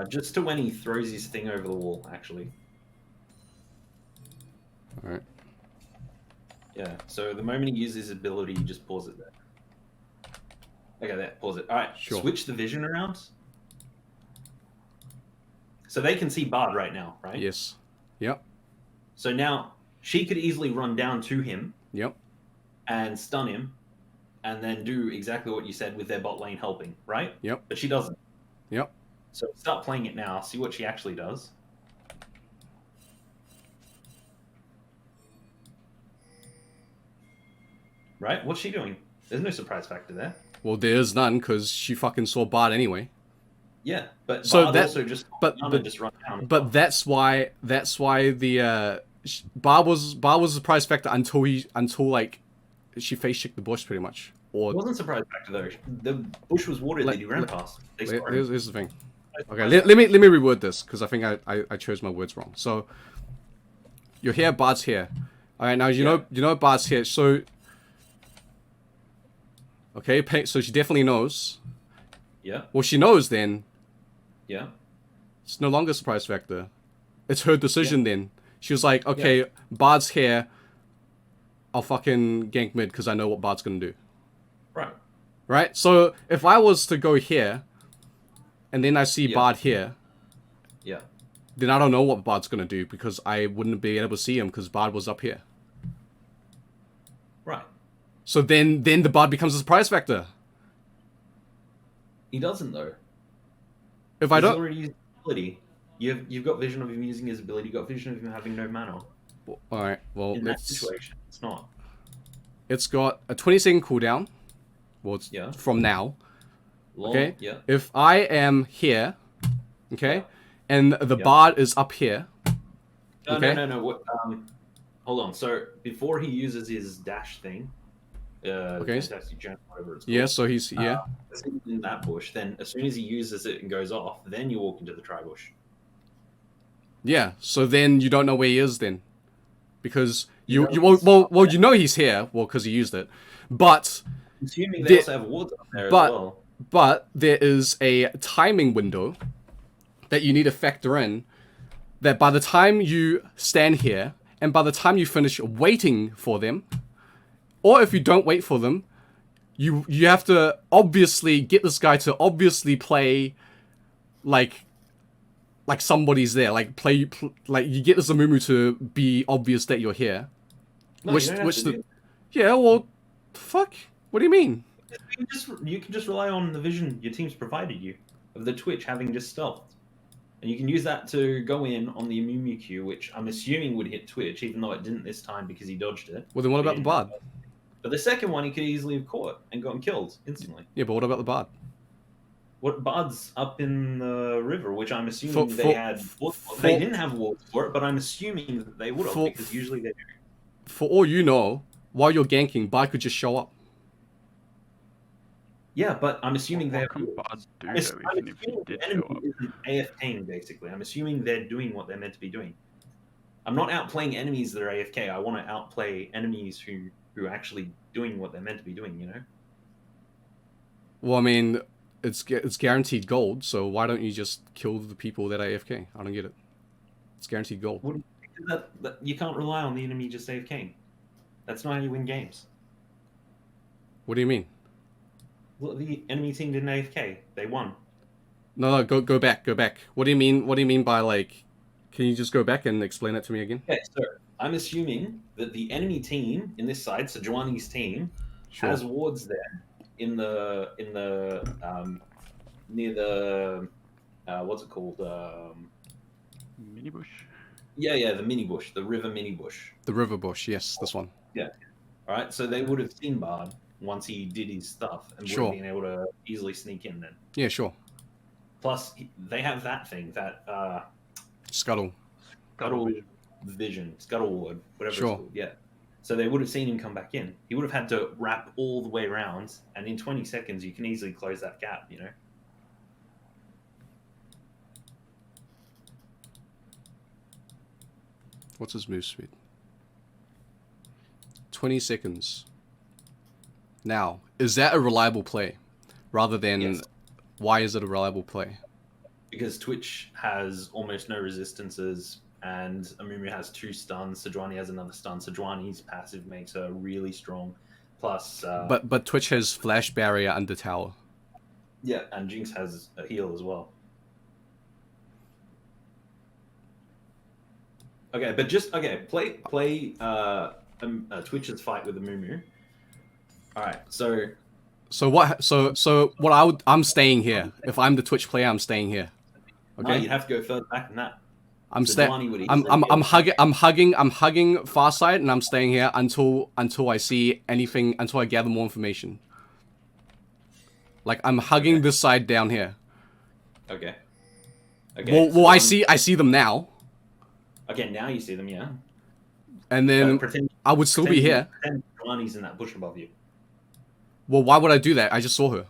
Just to when he throws his thing over the wall, actually. All right. Yeah, so the moment he uses his ability, you just pause it there. Okay, there, pause it. All right, Sure. Switch the vision around. So they can see Bard right now, right? Yes. Yep. So now she could easily run down to him Yep. and stun him, and then do exactly what you said with their bot lane helping, right? Yep. But she doesn't. Yep. So start playing it now. See what she actually does. Right? What's she doing? There's no surprise factor there. Well, there's none because she fucking saw Bard anyway. Yeah, but So Bard that- also just but- just run down. But that's why the Bard was a surprise factor until like she face checked the bush pretty much. Or It wasn't a surprise factor though. The bush was watered that he ran past. They saw him. here's the thing. Okay, let me reword this because I think I chose my words wrong. So you're here, Bard's here. All right, now you know Bard's here. So okay, so she definitely knows. Yeah, Well, she knows then. yeah. It's no longer a surprise factor. It's her decision then. She was like, okay, Bard's here. I'll fucking gank mid because I know what Bard's gonna do. Right. Right? So if I was to go here, and then I see Yeah. Bard here, Yeah. then I don't know what Bard's gonna do because I wouldn't be able to see him because Bard was up here. Right. So then the Bard becomes a surprise factor. He doesn't though. If I He's don't, already used his ability. You've got vision of him using his ability. You've got vision of him having no mana. all right. Well, In that situation, it's not. it's got a 20-second cooldown. Well, it's Yeah. from now. Lol, Okay. Yeah. If I am here, okay, Yeah. and the Yeah. Bard is up here. No, Okay. no. What? Hold on. So before he uses his dash thing, Okay. fantastic jump, whatever it's called. Yeah. So he's yeah. As he's in that bush, then as soon as he uses it and goes off, then you walk into the tri bush. Yeah, so then you don't know where he is then. Because You you know he's up well you know he's here, well because he used it. But Assuming they The- also have wards up there but- as well. but there is a timing window that you need to factor in that by the time you stand here and by the time you finish waiting for them, or if you don't wait for them, you have to obviously get this guy to obviously play like somebody's there, like like you get this Amumu to be obvious that you're here. No, you don't have to do it. Yeah, well, fuck. What do you mean? You can just rely on the vision your team's provided you of the Twitch having just stealthed. And you can use that to go in on the Amumu Q, which I'm assuming would hit Twitch, even though it didn't this time because he dodged it. Well, then what about the Bard? But the second one he could easily have caught and gotten killed instantly. Yeah, but what about the Bard? What Bard's up in the river, which I'm assuming For- they for- had. for- They didn't have wards for it, but I'm assuming that they would have For- because usually they do. For all you know, while you're ganking, Bard could just show up. Yeah, but I'm assuming they What have. can Bards do I'm though, assuming even if you did the show enemy up? isn't AFKing basically. I'm assuming they're doing what they're meant to be doing. I'm not outplaying enemies that are AFK. I want to outplay enemies who are actually doing what they're meant to be doing. You know. Well, I mean, it's guaranteed gold, so why don't you just kill the people that are AFK? I don't get it. It's guaranteed gold. That you can't rely on the enemy just AFKing. That's not how you win games. What do you mean? Well, the enemy team didn't AFK. They won. No, go back. What do you mean? What do you mean by like? Can you just go back and explain that to me again? Okay, so I'm assuming that the enemy team in this side, Sejuani's team, Sure. has wards there in the near the what's it called? Mini bush. Yeah, the mini bush, the river mini bush. The river bush. Yes, this one. Yeah. All right. So they would have seen Bard once he did his stuff and would have been able to easily sneak in then. Yeah, sure. Plus, they have that thing, that Scuttle vision, scuttle ward, whatever Sure. it's called. Yeah. So they would have seen him come back in. He would have had to wrap all the way around, and in 20 seconds, you can easily close that gap, you know? What's his move speed? 20 seconds. Now, is that a reliable play? Rather than, Yes. why is it a reliable play? Because Twitch has almost no resistances, and Amumu has 2 stuns. Sejuani has another stun. Sejuani's passive makes her really strong. Plus, But Twitch has flash barrier under tower. yeah, and Jinx has a heal as well. Okay, but just play Twitch's fight with Amumu. All right, so So what I'm staying here. If I'm the Twitch player, I'm staying here. no, Okay. you'd have to go further back than that. I'm Sejuani would I'm easily be able to- hugging far side, and I'm staying here until I see anything, until I gather more information. Like I'm hugging this side down here. Okay. Okay. Well, so I see them now, Okay, now you see them, yeah. and then Pretend, I would still be here. Pretend Sejuani's in that bush above you. Well, why would I do that? I just saw her.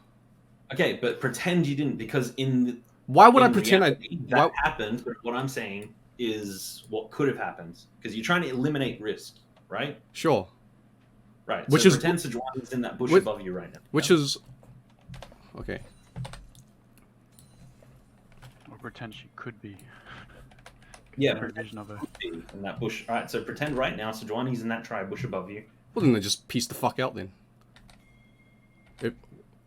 Okay, but pretend you didn't, because Why would I in pretend reality, I? that happened? But what I'm saying is what could have happened, because you're trying to eliminate risk, right? Sure. Right. Which so is- pretend Sejuani's in that bush which- above you right now. Which is okay. Or pretend she could be. Yeah, No pretend vision of her. in that bush. All right. So pretend right now Sejuani's in that bush above you. Well, then I just piece the fuck out then.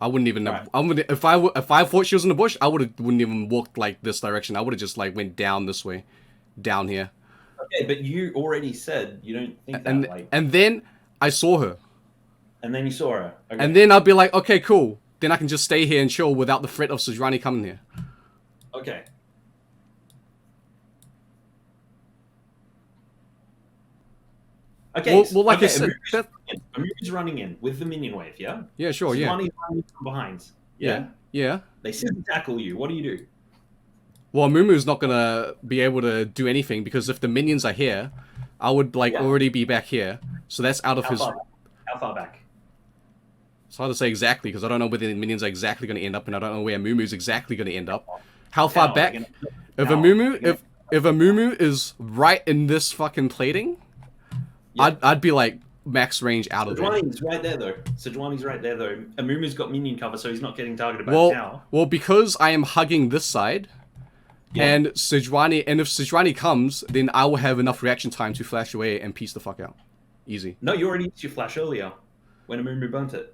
I wouldn't even have. Right. I would if I thought she was in the bush, wouldn't even walked like this direction. I would have just like went down this way, down here, Okay, but you already said you don't think that. and Like, and then I saw her, and then you saw her. Okay. and then I'd be like, okay, cool. Then I can just stay here and chill without the threat of Sejuani coming here. Okay. Okay. Well, like I okay, said, that, Amuri's running in with the minion wave, yeah? yeah, sure, yeah, Sejuani's running from behind. Yeah? yeah. They scissor tackle you. What do you do? Well, Mumu's not gonna be able to do anything because if the minions are here, I would like Yeah. already be back here. So that's out of How his. far back? How far back? It's hard to say exactly because I don't know where the minions are exactly going to end up, and I don't know where Mumu's exactly going to end up. How far Now, back? again, If now, a Mumu, again. if a Mumu is right in this fucking plating, Yeah. I'd be like max range out of there. Sejuani's right there, though. Sejuani's right there, though. Amumu's got minion cover, so he's not getting targeted by the tower. Well, because I am hugging this side, Yeah. and if Sejuani comes, then I will have enough reaction time to flash away and piece the fuck out, easy. No, you already used your flash earlier when Amumu burnt it.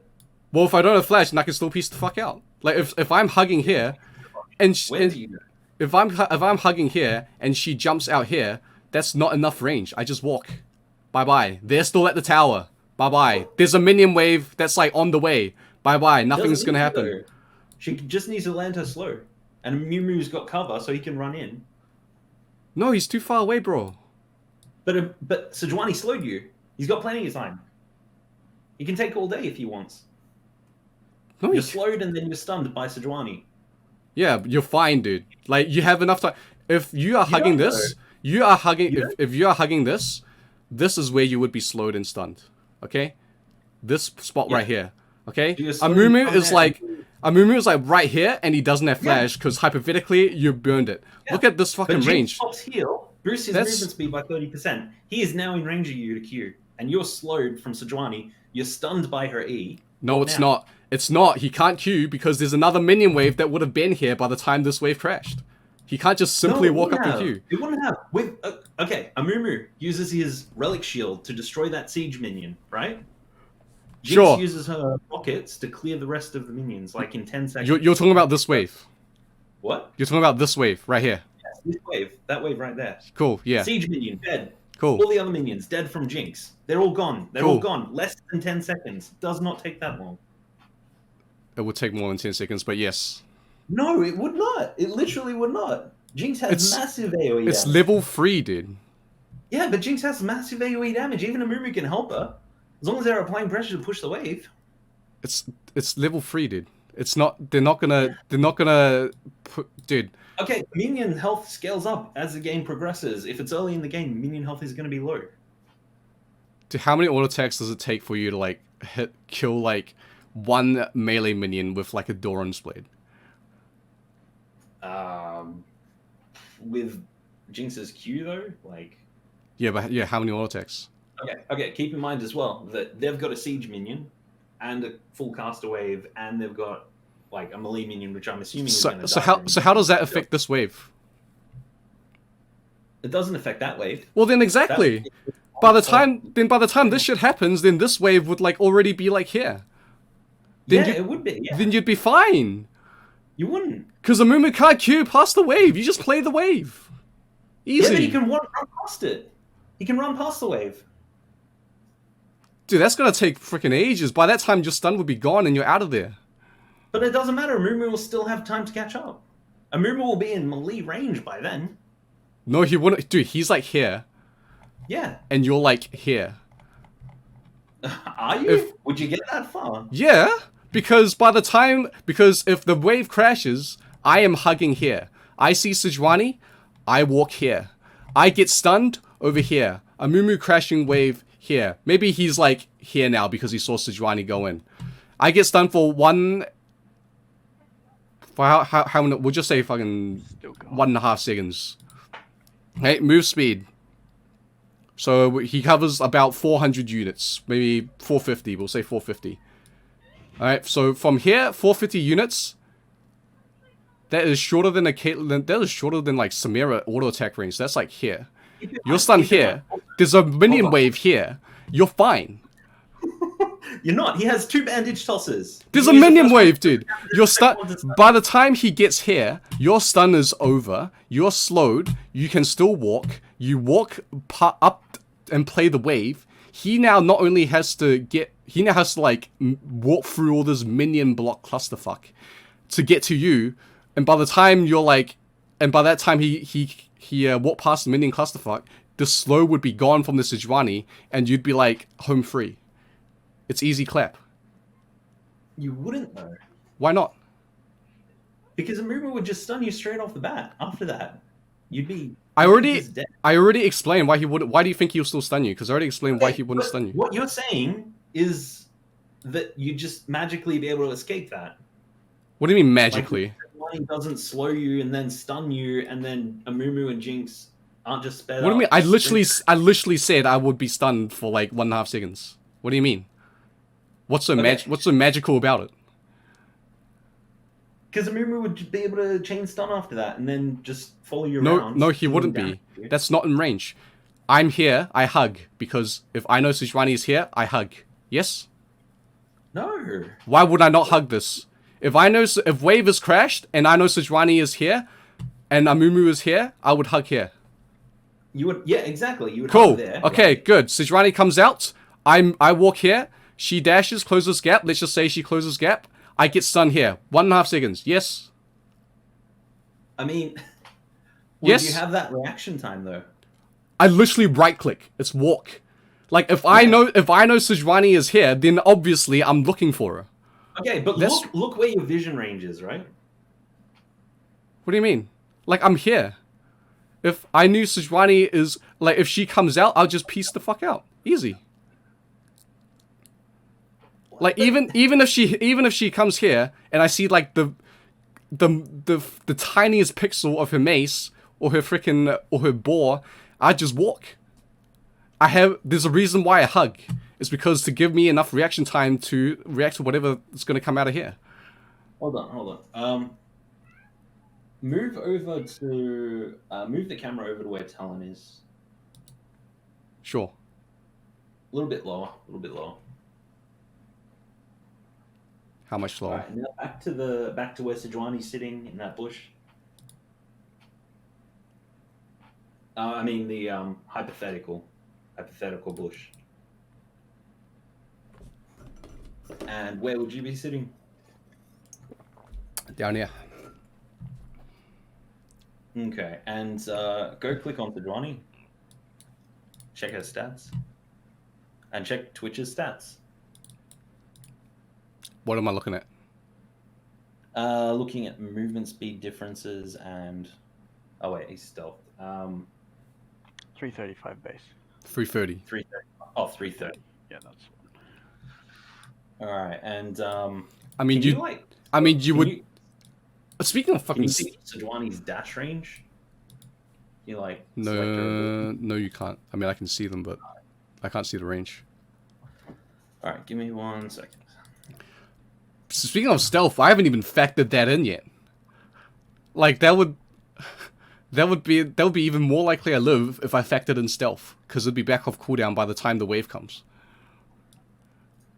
Well, if I don't have flash, then I can still piece the fuck out. Like if I'm hugging here, and Where do you go? if I'm hugging here and she jumps out here, that's not enough range. I just walk. Bye bye. They're still at the tower. Bye bye. There's a minion wave that's like on the way. Bye bye. Nothing's Doesn't gonna need to, happen. though. She just needs to land her slow. And Mumu's got cover, so he can run in. No, he's too far away, bro. But Sejuani slowed you. He's got plenty of time. He can take all day if he wants. No, You're he... slowed and then you're stunned by Sejuani. Yeah, you're fine, dude. Like you have enough time. If you are You hugging don't, this, you are hugging. You If you are hugging this, this is where you would be slowed and stunned. Okay, this spot Yeah. right here. Okay, You're slowed Amumu from is there. like right here, and he doesn't have Yeah. flash because hypothetically you burned it. Yeah. Look at this fucking But Jinx range. pops heal, boosts his That's- movement speed by 30%. He is now in range of you to Q. And you're slowed from Sejuani. You're stunned by her E. No, What it's now? not. It's not. He can't Q because there's another minion wave that would have been here by the time this wave crashed. He can't just simply No, it walk up wouldn't with have. you. It wouldn't have. With okay, Amumu uses his relic shield to destroy that siege minion, right? Jinx Sure. uses her rockets to clear the rest of the minions, like in 10 seconds. You're talking about this wave. What? You're talking about this wave right here. Yes, this wave. That wave right there. Cool. Yeah. Siege minion, dead. Cool. All the other minions, dead from Jinx. They're all gone. They're all Cool. gone. Less than 10 seconds. Does not take that long. It would take more than 10 seconds, but yes. No, it would not. It literally would not. Jinx has massive AoE It's damage. level 3, dude. Yeah, but Jinx has massive AoE damage. Even Amumu can help her. As long as they're applying pressure to push the wave. It's level 3, dude. It's not. They're not gonna put, dude. Okay, minion health scales up as the game progresses. If it's early in the game, minion health is going to be low. Dude, how many auto attacks does it take for you to like kill like one melee minion with like a Doran's blade? With Jinx's Q though, like. Yeah, but yeah, how many auto attacks? Okay. Keep in mind as well that they've got a siege minion and a full caster wave, and they've got like a melee minion, which I'm assuming is going to So how does that affect this wave? It doesn't affect that wave. Well, then exactly. By the time this shit happens, then this wave would like already be like here. Then it would be. Yeah. Then you'd be fine. You wouldn't. Because Amumu can't Q past the wave. You just play the wave. Easy. Yeah, but he can run past it. He can run past the wave. Dude, that's gonna take freaking ages. By that time, your stun would be gone and you're out of there. But it doesn't matter. Amumu will still have time to catch up. Amumu will be in melee range by then. No, he wouldn't. Dude, he's like here. Yeah. And you're like here. Are you? Would you get that far? Yeah, because if the wave crashes, I am hugging here. I see Sejuani, I walk here. I get stunned over here. Amumu crashing wave here. Maybe he's like here now because he saw Sejuani go in. I get stunned for how many? We'll just say fucking 1.5 seconds. Okay, move speed. So he covers about 400 units, maybe 450. We'll say 450. All right. So from here, 450 units. That is shorter than a Caitlyn. That is shorter than like Samira auto attack range. That's like here. You're stunned here. There's a minion wave here. You're fine. You're not. He has 2 bandage tosses. There's a minion wave, dude. You're stun. By the time he gets here, your stun is over. You're slowed. You can still walk. You walk up and play the wave. He now not only has to like walk through all this minion block clusterfuck to get to you. And by the time you're like, and by that time he walked past the minion clusterfuck, the slow would be gone from the Sejuani, and you'd be like home free. It's easy clap. You wouldn't though. Why not? Because Amumu would just stun you straight off the bat. After that, you'd be. I already explained why he wouldn't. Why do you think he'll still stun you? Because I already explained why he wouldn't stun you. What you're saying is that you just magically be able to escape that. What do you mean magically? Like, he doesn't slow you and then stun you, and then Amumu and Jinx aren't just sped up. What do you mean? I literally said I would be stunned for like 1.5 seconds. What do you mean? What's so magical about it? Because Amumu would be able to chain stun after that, and then just follow you around. No, he wouldn't be. That's not in range. I'm here. I hug because if I know Sejuani is here, I hug. Yes. No. Why would I not hug this? If wave is crashed and I know Sejuani is here, and Amumu is here, I would hug here. You would, yeah, exactly. You would cool. hug there. Okay, good. Sejuani comes out. I walk here. She dashes, closes gap. Let's just say she closes gap. I get stunned here. 1.5 seconds. Yes. I mean, would yes. you have that reaction time though? I literally right click. It's walk. Like if I know Sejuani is here, then obviously I'm looking for her. Okay, but look where your vision range is, right? What do you mean? Like I'm here. If I knew Sejuani is like if she comes out, I'll just piece the fuck out. Easy. Like even if she comes here and I see like the tiniest pixel of her mace or her boar, I just walk. There's a reason why I hug. It's because to give me enough reaction time to react to whatever is going to come out of here. Hold on. Move over to move the camera over to where Talon is. Sure. A little bit lower. A little bit lower. How much All lower? right, now back to where Sejuani's sitting in that bush. I mean the hypothetical bush. And where would you be sitting? Down here. Okay, and go click on Sejuani. Check her stats. And check Twitch's stats. What am I looking at? Looking at movement speed differences and... Oh wait, he's stealth. 335 base. 330. 330. Oh, 330. Yeah, that's one. Alright, and... I mean, can you... like... I mean, you can would... you- Speaking of Can fucking... you see Sejuani's dash range? You like... select her No, no, you can't. I mean, I can see them, but I can't see the range. Alright, give me 1 second. Speaking of stealth, I haven't even factored that in yet. Like, that would be even more likely I live if I factored in stealth, because it'd be back off cooldown by the time the wave comes.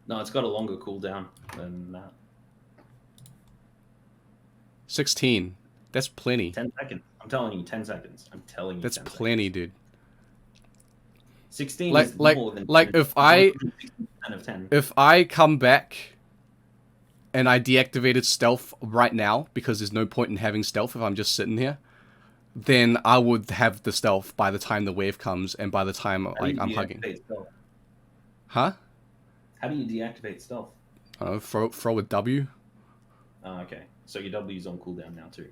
No, it's got a longer cooldown than that. 16. That's plenty. 10 seconds. I'm telling you, 10 seconds. I'm telling you, That's 10 plenty, dude. Seconds. 16 Like, is like, more than like 10. if I 10 of 10. if I come back and I deactivated stealth right now because there's no point in having stealth if I'm just sitting here, then I would have the stealth by the time the wave comes and by the time How do like you I'm hugging. deactivate stealth? Huh? How do you deactivate stealth? I don't know, throw a W. Oh, okay. So your W's on cooldown now too.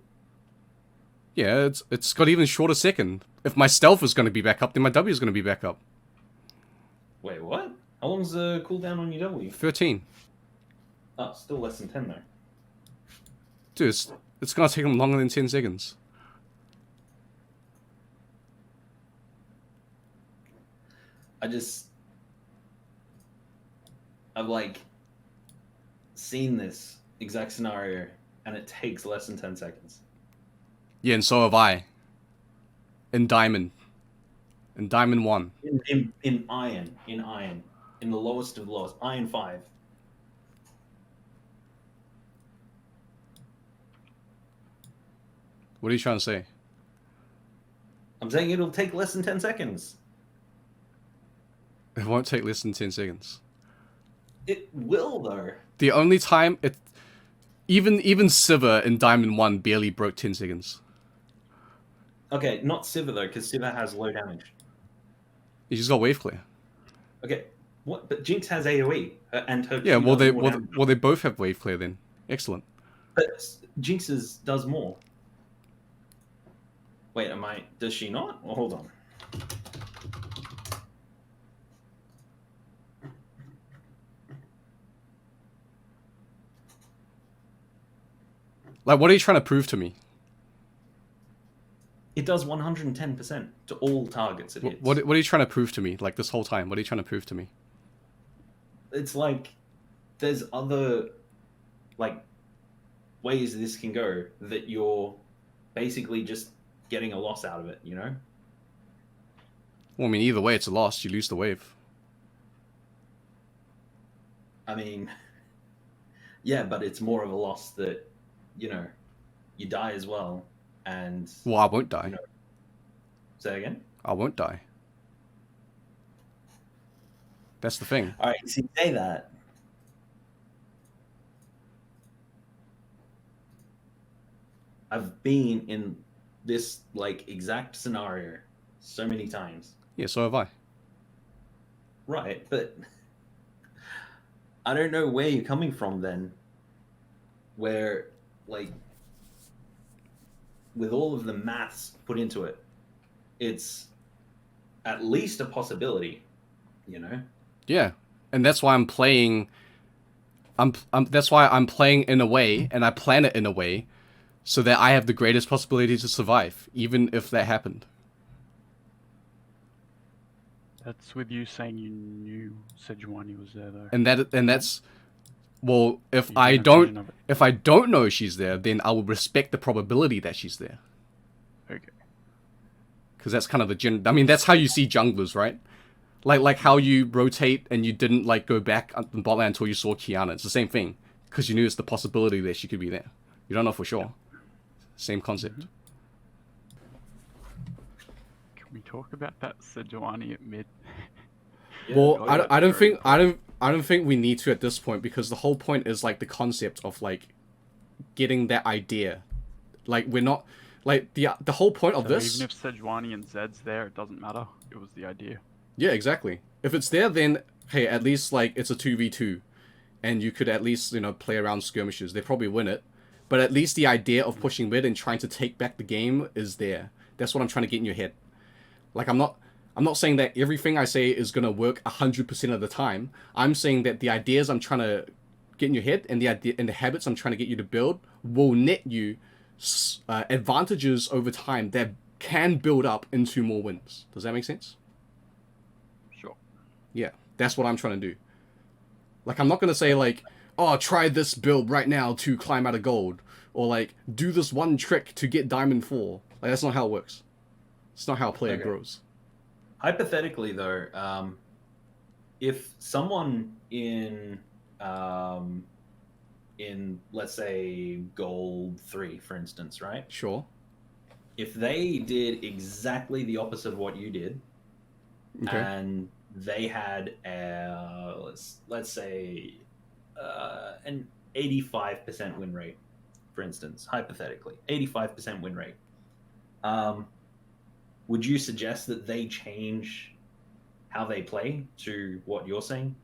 Yeah, it's got even shorter second. If my stealth is going to be back up, then my W is going to be back up. Wait, what? How long's the cooldown on your W? 13. Oh, still less than 10 though. Dude, it's going to take them longer than 10 seconds. I've like seen this exact scenario and it takes less than 10 seconds. Yeah, and so have I. In Diamond. In Diamond 1. In Iron. In the lowest of the lowest. Iron 5. What are you trying to say? I'm saying it'll take less than 10 seconds. It won't take less than 10 seconds. It will though. The only time it... Even Sivir in Diamond 1 barely broke 10 seconds. Okay, not Sivir though, because Sivir has low damage. He just got wave clear. Okay, what? But Jinx has AoE, and her. Yeah, Q well does more damage. they both have wave clear then. Excellent. But Jinx's does more. Wait, does she not? Well, hold on. Like, what are you trying to prove to me? It does 110% to all targets it hits. What are you trying to prove to me? Like, this whole time, what are you trying to prove to me? It's like there's other like ways this can go that you're basically just getting a loss out of it, you know? Well, I mean, either way, it's a loss. You lose the wave. I mean, yeah, but it's more of a loss that, you know, you die as well, and... Well, I won't die. You know, say again? I won't die. That's the thing. All right, so you say that. I've been in this, like, exact scenario so many times. Yeah, so have I. Right, but I don't know where you're coming from then. Where, like, with all of the maths put into it, it's at least a possibility, you know? Yeah, and that's why I'm playing. That's why I'm playing in a way, and I plan it in a way, so that I have the greatest possibility to survive, even if that happened. That's with you saying you knew Sejuani was there, though. And that's Well, if You I get a vision don't, of it. if I don't know she's there, then I will respect the probability that she's there. Okay. Because that's kind of the I mean, that's how you see junglers, right? Like how you rotate and you didn't like go back on the bot lane until you saw Kiana. It's the same thing. Because you knew it's the possibility that she could be there. You don't know for sure. Same concept. Mm-hmm. Can we talk about that Sejuani at mid? Well, Oh, I don't think I don't think we need to at this point, because the whole point is like the concept of like getting that idea. Like we're not like the whole point of So this. even if Sejuani and Zed's there, it doesn't matter. It was the idea. Yeah, exactly. If it's there, then hey, at least like it's a 2v2, and you could at least, you know, play around skirmishes. They probably win it, but at least the idea of pushing mid and trying to take back the game is there. That's what I'm trying to get in your head. Like I'm not saying that everything I say is gonna work 100% of the time. I'm saying that the ideas I'm trying to get in your head and the idea and the habits I'm trying to get you to build will net you advantages over time that can build up into more wins. Does that make sense? Sure. Yeah, that's what I'm trying to do. Like, I'm not going to say, like, oh, try this build right now to climb out of gold. Or, like, do this one trick to get Diamond 4. Like, that's not how it works. It's not how a player grows. Hypothetically, though, if someone in let's say gold 3, for instance, right? Sure. If they did exactly the opposite of what you did, Okay. and they had let's say an 85% win rate, for instance, hypothetically, 85% win rate. Would you suggest that they change how they play to what you're saying?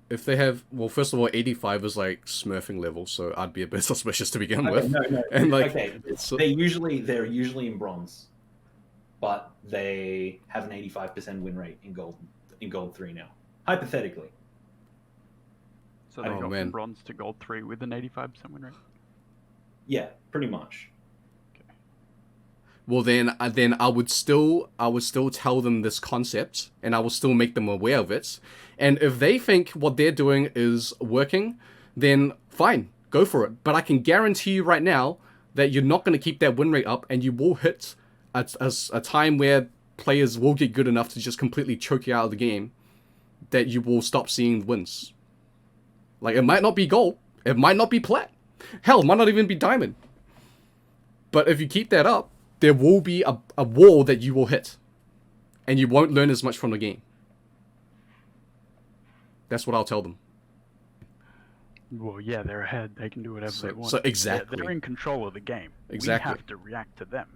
If they have, well, first of all, 85 is like smurfing level, so I'd be a bit suspicious to begin Okay, with. no. And like, Okay, so, they're usually in bronze, but they have an 85% win rate in gold 3 now. Hypothetically. So they Oh, got man. from bronze to gold 3 with an 85% win rate. Yeah, pretty much. well, then I would still tell them this concept, and I will still make them aware of it. And if they think what they're doing is working, then fine, go for it. But I can guarantee you right now that you're not going to keep that win rate up, and you will hit a time where players will get good enough to just completely choke you out of the game, that you will stop seeing wins. Like, it might not be gold, it might not be plat, hell, it might not even be diamond. But if you keep that up, there will be a wall that you will hit, and you won't learn as much from the game. That's what I'll tell them. Well, yeah, they're ahead. They can do whatever they want. So exactly. They're in control of the game. Exactly. We have to react to them.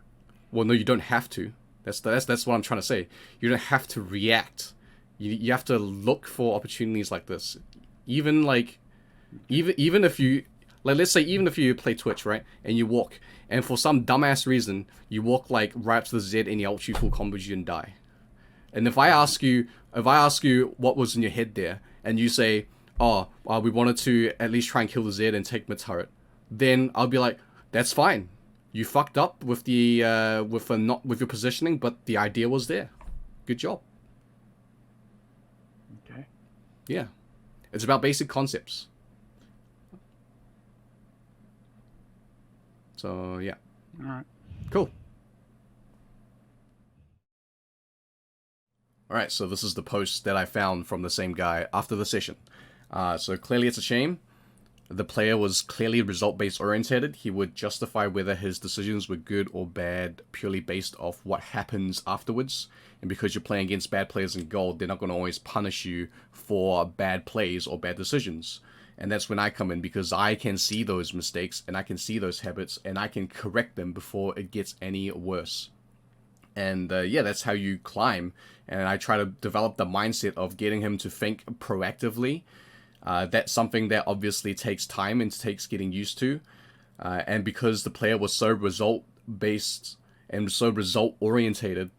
Well, no, you don't have to. That's what I'm trying to say. You don't have to react. You have to look for opportunities like this. Even if you, like, let's say even if you play Twitch, right, and you walk, and for some dumbass reason you walk like right up to the Z and you out you full combos you and die. And if I ask you what was in your head there, and you say, we wanted to at least try and kill the Z and take mid turret, then I'll be like, that's fine. You fucked up with the with your positioning, but the idea was there. Good job. Okay. Yeah. It's about basic concepts. So, yeah. All right. Cool. Alright, so this is the post that I found from the same guy after the session. So clearly it's a shame. The player was clearly result-based orientated. He would justify whether his decisions were good or bad purely based off what happens afterwards. And because you're playing against bad players in gold, they're not going to always punish you for bad plays or bad decisions. And that's when I come in, because I can see those mistakes and I can see those habits and I can correct them before it gets any worse. And yeah, that's how you climb. And I try to develop the mindset of getting him to think proactively. That's something that obviously takes time and takes getting used to. And because the player was so result-based and so result-orientated,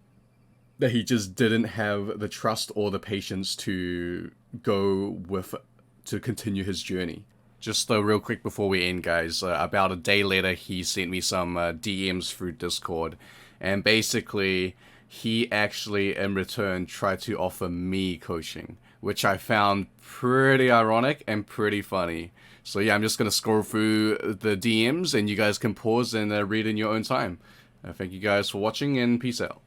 that he just didn't have the trust or the patience to to continue his journey. Just real quick before we end, guys, about a day later, he sent me some DMs through Discord. And basically, he actually, in return, tried to offer me coaching, which I found pretty ironic and pretty funny. So yeah, I'm just going to scroll through the DMs, and you guys can pause and read in your own time. Thank you guys for watching, and peace out.